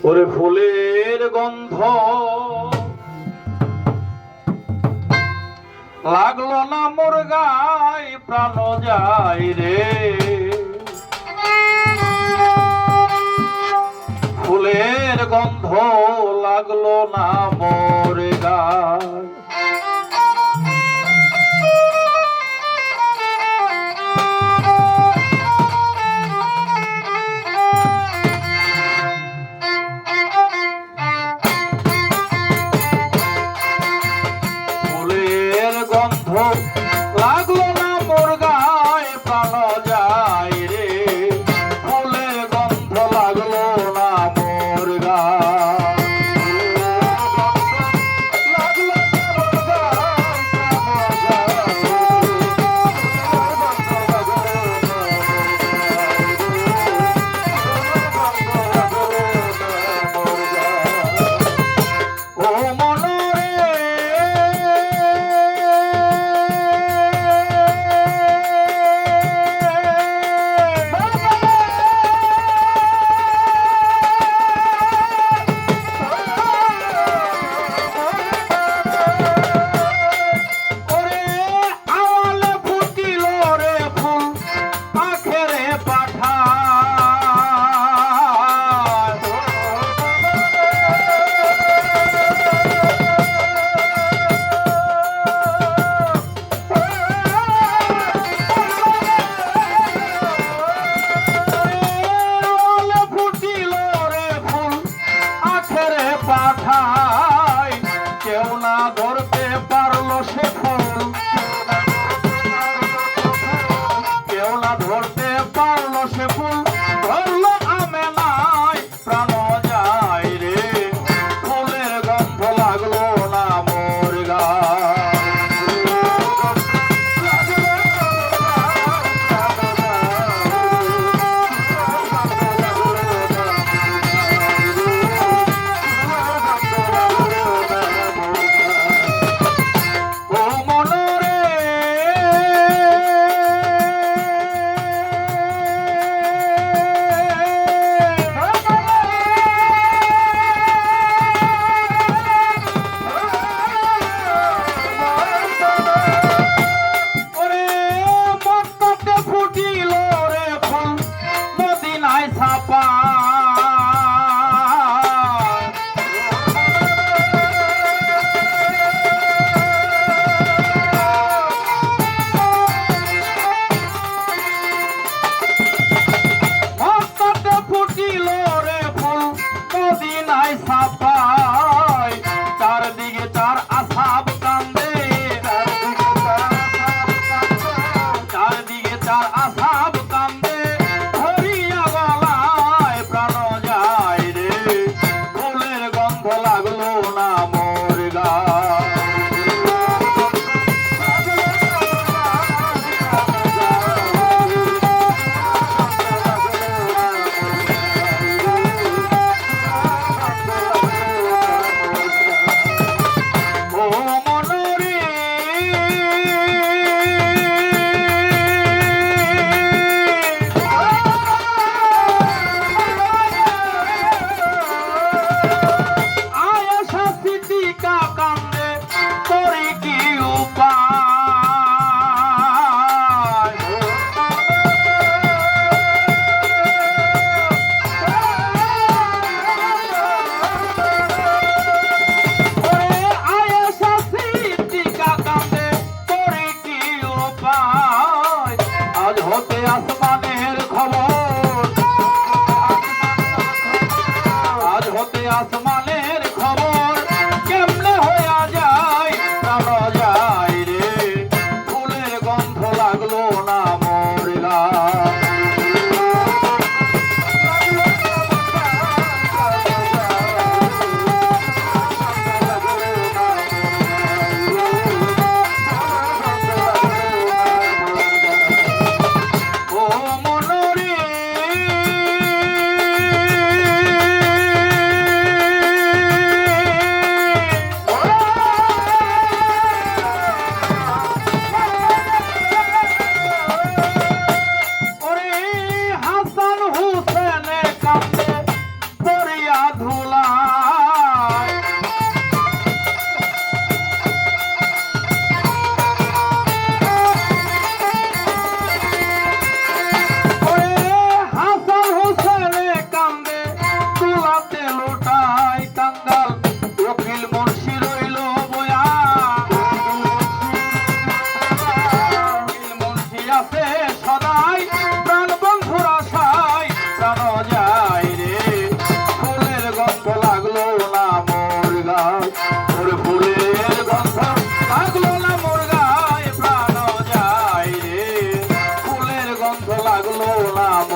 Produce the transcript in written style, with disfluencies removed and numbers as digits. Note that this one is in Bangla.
ওরে ফুলের গন্ধ লাগলো না মোর গায়, প্রাণ যায় রে। ফুলের গন্ধ লাগলো না মোর গায়। লাগলো না মোর গায়ে, প্রাণ যায় রে। ফুলের গন্ধ লাগলো না মোর পাঠায়। কেউ না ধরতে পারলো সে ফুল, কেউ না ধরতে পারলো সে ফুল, ধরলো আমে নাই, প্রাণ যায় রে। ফুলের গন্ধ লাগলো না মোর গায়। চারদিকে চার আসাব কান্দে, চারদিকে চার আসাব কান্দে, ধরিয়া গলায় প্রাণ যায় রে। ফুলের গন্ধ লাগলো না মোর গায়। আজ হতে আসমানের খবর, আজ হতে আসমানের খবর, কেমনে হইয়া যায়, প্রাণ যায় রে। ফুলের গন্ধ লাগলো না মোর গায়। লাগলো না